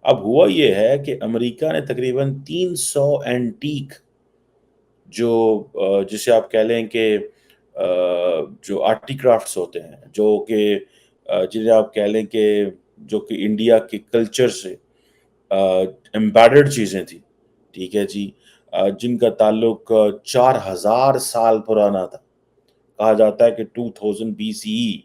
अब हुआ ये है कि अमेरिका ने तकरीबन 300 एंटीक जो जिसे आप कह लें कि जो आर्टिक्राफ्ट्स होते हैं, जो कि जिन्हें आप कह लें कि जो कि इंडिया के कल्चर से एम्बेडेड चीज़ें थी, ठीक है जी। जिनका ताल्लुक 4000 साल पुराना था। कहा जाता है कि 2000 बीसीई,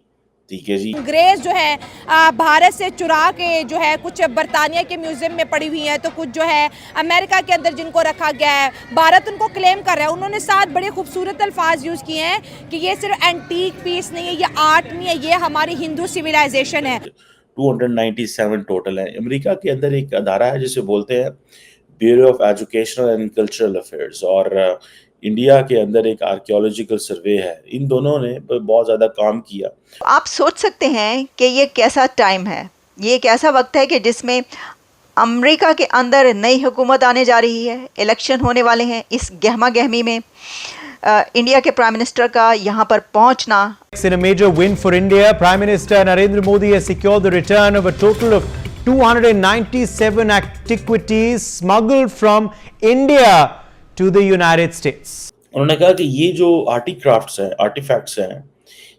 ठीक है जी। अंग्रेज जो है भारत से चुरा के जो है कुछ बरतानिया के म्यूजियम में पड़ी हुई है, तो कुछ जो है अमेरिका के अंदर जिनको रखा गया है। भारत उनको क्लेम कर रहा है। उन्होंने 7 बड़े खूबसूरत अल्फाज यूज़ किए हैं कि ये सिर्फ एंटीक पीस नहीं है, ये आर्ट नहीं है, ये हमारी हिंदू सिविलाइजेशन है। 297 टोटल है। अमेरिका के अंदर एक अदारा है जिसे बोलते हैं bureau of educational and cultural affairs, और इंडिया के अंदर एक आर्कियोलॉजिकल सर्वे है। इन दोनों ने बहुत ज़्यादा काम किया। आप सोच सकते हैं कि ये कैसा टाइम है, ये एक ऐसा वक्त है कि जिसमें अमेरिका के अंदर नई हुकूमत आने जा रही है, इलेक्शन होने वाले हैं। इस गहमा गहमी में इंडिया के प्राइम मिनिस्टर का यहाँ पर पहुँचना। In a major win for India, Prime Minister Narendra Modi has secured the return of a total of 297 antiquities smuggled from India to the United States. उन्होंने कहा कि ये जो आर्टिक्राफ्ट्स हैं, आर्टिफैक्ट्स हैं,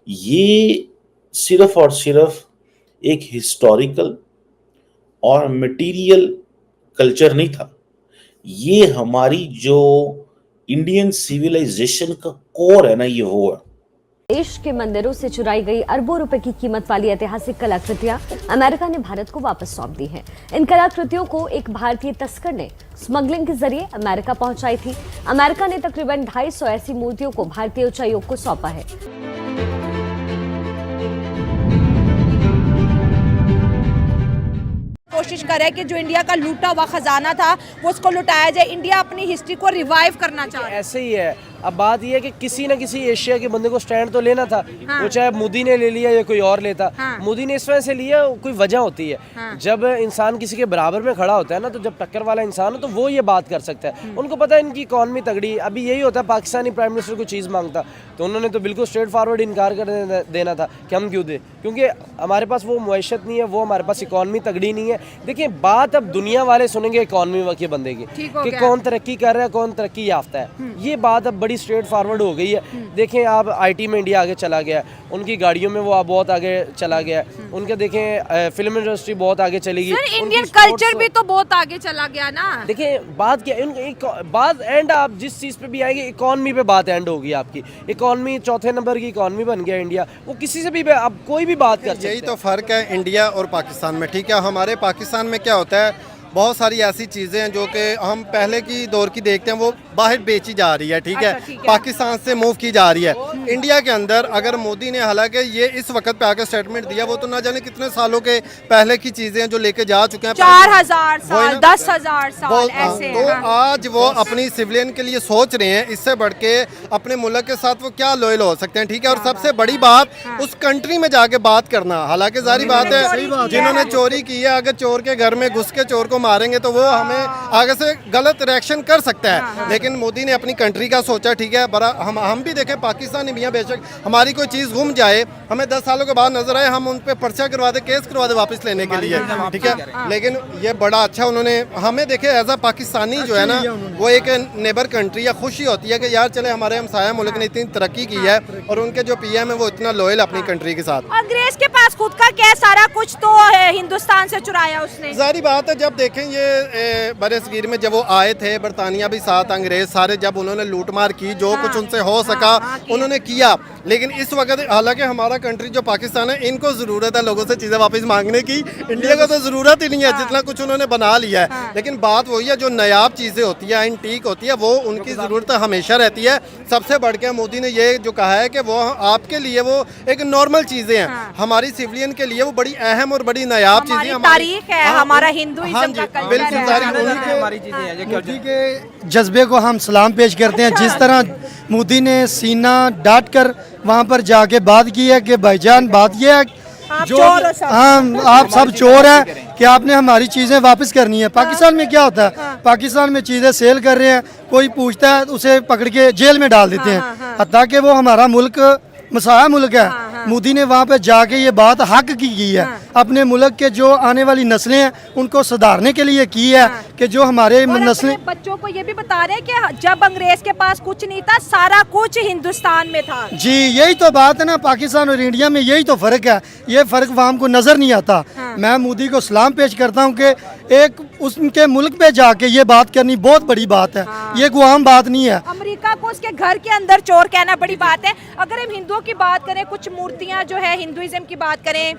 ये सिर्फ और सिर्फ एक हिस्टोरिकल और मटेरियल कल्चर नहीं था। ये हमारी जो इंडियन सिविलाइजेशन का कोर है ना, ये वो है। देश के मंदिरों से चुराई गई अरबों रुपए की कीमत वाली ऐतिहासिक कलाकृतियां अमेरिका ने भारत को वापस सौंप दी हैं। इन कलाकृतियों को एक भारतीय तस्कर ने स्मगलिंग के जरिए अमेरिका पहुंचाई थी। अमेरिका ने तकरीबन 250 ऐसी मूर्तियों को भारतीय उच्चायोग को सौंपा है। कोशिश कर रहा है कि जो इंडिया का लूटा हुआ खजाना था वो उसको लुटाया जाए। इंडिया अपनी हिस्ट्री को रिवाइव करना चाह रहा है। ऐसे ही है। अब बात यह है कि किसी न किसी एशिया के बंदे को स्टैंड तो लेना था। हाँ। वो चाहे मोदी ने ले लिया या कोई और लेता। हाँ। मोदी ने इस वजह से लिया, कोई वजह होती है। हाँ। जब इंसान किसी के बराबर में खड़ा होता है ना, तो जब टक्कर वाला इंसान हो तो वो ये बात कर सकता है। उनको पता है इनकी इकॉनमी तगड़ी। अभी यही होता है, पाकिस्तानी प्राइम मिनिस्टर को चीज़ मांगता तो उन्होंने तो बिल्कुल स्ट्रेट फॉरवर्ड इनकार कर देना था कि हम क्यों दें, क्योंकि हमारे पास वो मुआशत नहीं है, वो हमारे पास इकॉनमी तगड़ी नहीं है। देखिए, बात अब दुनिया वाले सुनेंगे इकॉनमी के बंदे की कि कौन तरक्की कर रहा है, कौन तरक्की याफ्ता है। ये बात अब बड़ी स्ट्रेट फॉरवर्ड हो गई है। देखें आप, आईटी में इंडिया आगे चला गया, उनकी गाड़ियों में वो बहुत आगे चला गया। उनके देखें फिल्म इंडस्ट्री बहुत आगे चली गई। इंडियन कल्चर भी तो बहुत आगे चला गया ना। देखिए बात क्या, बात एंड आप जिस चीज़ पे भी आएंगे, इकॉनमी पे बात एंड होगी आपकी। इकॉनमी 4थे नंबर की इकॉनमी बन गया इंडिया। वो किसी से भी अब कोई भी बात कर सकते हैं। यही तो फ़र्क है इंडिया और पाकिस्तान में, ठीक है। हमारे पाकिस्तान में क्या होता है, बहुत सारी ऐसी चीज़ें हैं जो कि हम पहले की दौर की देखते हैं, वो बाहर बेची जा रही है, ठीक है। पाकिस्तान से मूव की जा रही है। इंडिया के अंदर अगर मोदी ने, हालांकि ये इस वक्त पे आकर स्टेटमेंट दिया, वो तो ना जाने कितने सालों के पहले की चीज़ें हैं जो लेके जा चुके हैं। 4000 साल, 10,000 साल ऐसे। तो आज वो अपनी सिविलियन के लिए सोच रहे हैं, इससे बढ़ के अपने मुल्क के साथ वो क्या लॉयल हो सकते हैं, ठीक है। और सबसे बड़ी बात, उस कंट्री में जाके बात करना। हालांकि जारी बात है, जिन्होंने चोरी की है, अगर चोर के घर में घुस के चोर को मारेंगे तो वो हमें आगे से गलत रिएक्शन कर सकता है। लेकिन मोदी ने अपनी कंट्री का सोचा, ठीक है। बड़ा हम भी देखें, पाकिस्तानी भी हैं, बेशक हमारी कोई चीज़ गुम जाए, हमें 10 सालों के बाद नजर आए, हम उन पर पर्चा करवा दे, केस करवा दे वापस लेने के लिए, ठीक है। लेकिन ये बड़ा अच्छा उन्होंने हमें देखे एज अ पाकिस्तानी जो है ना, वो एक नेबर कंट्री या खुशी होती है कि यार चले हमारे हमसाया मुल्क ने इतनी तरक्की की है और उनके जो पीएम है वो इतना लॉयल अपनी कंट्री के साथ। अंग्रेज के पास खुद का क्या, सारा कुछ तो है, हिंदुस्तान से चुराया उसने। जारी बात है, जब देखें ये बरसगीर में जब वो आए थे, बरतानिया भी साथ, अंग्रेज सारे, जब उन्होंने लूटमार की, जो कुछ उनसे हो सका उन्होंने किया। लेकिन इस वक्त हालांकि हमारा कंट्री जो पाकिस्तान है, इनको ज़रूरत है लोगों से चीज़ें वापस मांगने की। इंडिया को तो ज़रूरत ही नहीं है, जितना कुछ उन्होंने बना लिया है। लेकिन बात वही है, जो नायाब चीज़ें होती है, एंटीक होती है, वो उनकी ज़रूरत हमेशा रहती है। सबसे बढ़ के मोदी ने ये जो कहा है कि वो आपके लिए वो एक नॉर्मल चीज़ें हैं, हमारी सिविलियन के लिए वो बड़ी अहम और बड़ी नायाब चीज़ें, तारीख है, हमारा हिंदुइज्म का कल्चर है। मोदी के जज्बे को हम सलाम पेश करते हैं। जिस तरह मोदी ने सीना डाट कर वहाँ पर जाके बात की है कि भाईजान, बात यह है जो आप सब चोर हैं कि आपने हमारी चीज़ें वापस करनी है। पाकिस्तान में क्या होता है, पाकिस्तान में चीज़ें सेल कर रहे हैं, कोई पूछता है उसे पकड़ के जेल में डाल देते हैं। हत्ता कि वो हमारा मुल्क मसाया मुल्क है। मोदी ने वहाँ पे जाके ये बात हक की है। अपने मुल्क के जो आने वाली नस्लें हैं उनको सुधारने के लिए की है कि जो हमारे और नस्लें अपने बच्चों को ये भी बता रहे हैं कि जब अंग्रेज के पास कुछ नहीं था, सारा कुछ हिंदुस्तान में था। जी यही तो बात है ना, पाकिस्तान और इंडिया में यही तो फ़र्क है, ये फ़र्क वहाँ हमको नज़र नहीं आता। मैं मोदी को सलाम पेश करता हूँ कि एक उसके मुल्क पे जाके ये बात करनी बहुत बड़ी बात है, ये कोई आम बात नहीं है। अमेरिका को उसके घर के अंदर चोर कहना बड़ी बात है। अगर हम हिंदुओं की बात करें, कुछ मूर्तियां जो है हिंदुइज्म की बात करें,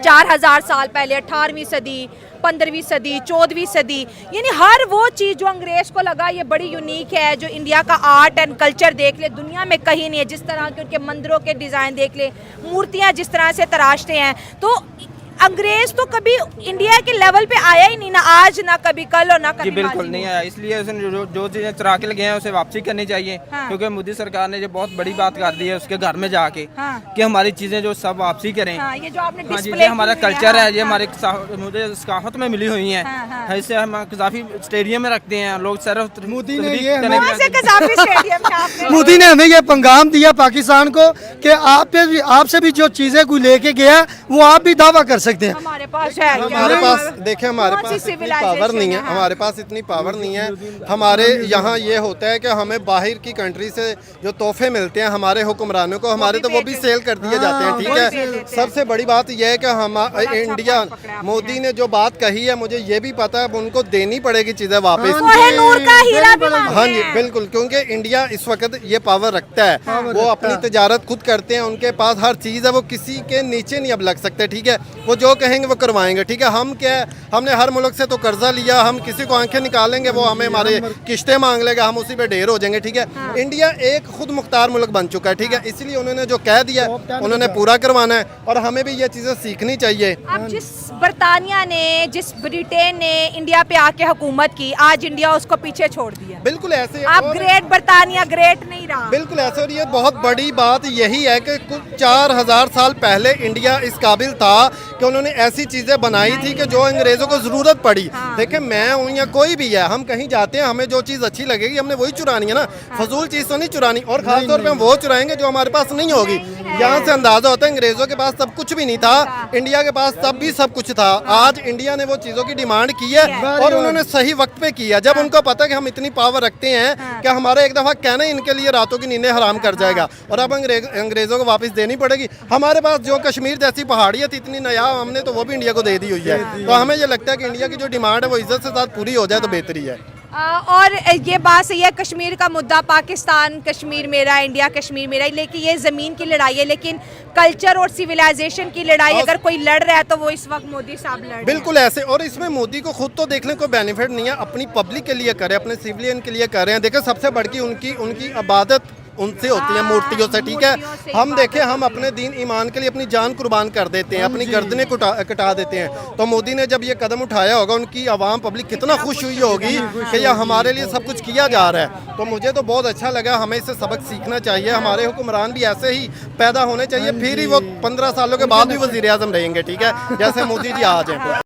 4000 साल पहले 18वीं सदी, 15वीं सदी, 14वीं सदी, यानी हर वो चीज़ जो अंग्रेज को लगा ये बड़ी यूनिक है, जो इंडिया का आर्ट एंड कल्चर देख ले दुनिया में कहीं नहीं है, जिस तरह के उनके मंदिरों के डिज़ाइन देख ले, मूर्तियां जिस तरह से तराशते हैं, तो अंग्रेज तो कभी इंडिया के लेवल पे आया ही नहीं, ना आज ना कभी कल और ना कभी जी बिल्कुल माजी नहीं में। आया, इसलिए उसने जो चीज़ें चुरा के लगे हैं उसे वापसी करनी चाहिए। हाँ। क्योंकि मोदी सरकार ने जो बहुत बड़ी बात कर दी है उसके घर में जाके हाँ। कि हमारी चीज़ें जो सब वापसी करें। हाँ, ये जो आपने हाँ जी, डिस्प्ले ये हमारा की हुई है, कल्चर है, ये हाँ, हमारे मुझे सकाफत में मिली हुई हैं। हाँ, हाँ। इससे हम काफ़ी स्टेडियम में रखते हैं लोग सर मोदी ने ये कौन से कज़ाफ़ी स्टेडियम में आपने मोदी ने हमें ये पैगाम दिया पाकिस्तान को कि आपसे भी जो चीज़ें कोई लेके गया वो आप भी दावा कर सकते हैं। हमारे पास है, हमारे पास देखिए, हमारे कौन सी पास इतनी civilization पावर नहीं है, है? हमारे पास इतनी पावर नहीं है। हमारे यहाँ ये होता है कि हमें बाहर की कंट्री से जो तोहफे मिलते हैं हमारे हुक्मरानों को, हमारे तो वो भी सेल कर दिए जाते हैं, ठीक वो भी है। बेच देते हैं। सबसे बड़ी बात यह है कि हम इंडिया पकड़ा आपने। मोदी ने जो बात कही है मुझे ये भी पता है, अब उनको देनी पड़ेगी चीज़ें वापस। कोहिनूर का हीरा भी मांगते हाँ जी हैं। बिल्कुल, क्योंकि इंडिया इस वक्त ये पावर रखता है, वो अपनी तजारत खुद करते हैं, उनके पास हर चीज़ है, वो किसी के नीचे नहीं अब लग सकते, ठीक है। वो जो कहेंगे वो करवाएंगे, ठीक है। हम क्या है, हमने हर मुल्क से तो कर्जा लिया, हम किसी को आंखें निकालेंगे वो हमें हमारे किश्तें मांग लेगा, हम उसी पे ढेर हो जाएंगे, ठीक है। इंडिया एक खुद मुख्तार मुल्क बन चुका है, ठीक है। इसलिए उन्होंने जो कह दिया उन्होंने पूरा करवाना है और हमें भी ये चीज़ें सीखनी चाहिए। अब जिस बरतानिया ने, जिस ब्रिटेन ने इंडिया पे आके हुकूमत की, आज इंडिया उसको पीछे छोड़ दिया। बिल्कुल ऐसे अब और- ग्रेट बरतानिया ग्रेट नहीं रहा। बिल्कुल ऐसे, और ये बहुत बड़ी बात यही है कि कुछ 4000 साल पहले इंडिया इस काबिल था कि उन्होंने ऐसी चीज़ें बनाई थी कि जो अंग्रेज़ों को ज़रूरत पड़ी। देखिए मैं हूँ या कोई भी है, हम कहीं जाते हैं हमें जो चीज़ अच्छी लगेगी हमने वही चुरानी है ना, फजूल चीज़ तो नहीं चुरानी, और ख़ास तौर पे हम वो चुराएंगे जो हमारे पास नहीं होगी। यहाँ से अंदाज़ा होता है अंग्रेज़ों के पास तब कुछ भी नहीं था, इंडिया के पास तब भी सब कुछ था। आज इंडिया ने वो चीज़ों की डिमांड की है और उन्होंने सही वक्त पे किया, जब उनको पता कि हम इतनी पावर रखते हैं कि हमारा एक दफ़ा कहना ही इनके लिए रातों की नींदें हराम कर जाएगा, और अब अंग्रेज़ों को वापस देनी पड़ेगी। हमारे पास जो कश्मीर जैसी पहाड़ियाँ थी इतनी नायाब, हमने तो वो भी इंडिया को दे दी हुई है। तो हमें ये लगता है कि इंडिया की जो डिमांड है वो इज्जत से साथ पूरी हो जाए तो बेहतरी है। और ये बात सही है, कश्मीर का मुद्दा, पाकिस्तान कश्मीर मेरा, इंडिया कश्मीर मेरा, लेकिन ये ज़मीन की लड़ाई है, लेकिन कल्चर और सिविलाइजेशन की लड़ाई अगर कोई लड़ रहा है तो वो इस वक्त मोदी साहब लड़ रहे हैं। बिल्कुल ऐसे, और इसमें मोदी को खुद तो देखने को बेनिफिट नहीं है, अपनी पब्लिक के लिए करे, अपने सिविलियन के लिए कर रहे हैं। देखिए सबसे बढ़ की उनकी इबादत उनसे होती है, मूर्तियों से, ठीक मूर्तियों से है। हम इबादत देखें, हम अपने दीन ईमान के लिए अपनी जान कुर्बान कर देते हैं, अपनी गर्दनें कटा देते हैं। तो मोदी ने जब ये कदम उठाया होगा, उनकी आवाम पब्लिक कितना खुश हुई होगी कि ये हमारे लिए सब कुछ किया जा रहा है। तो मुझे तो बहुत अच्छा लगा, हमें इससे सबक सीखना चाहिए। हमारे हुक्मरान भी ऐसे ही पैदा होने चाहिए, फिर ही वो 15 सालों के बाद भी वज़ीर आज़म रहेंगे, ठीक है, जैसे मोदी जी आज हैं।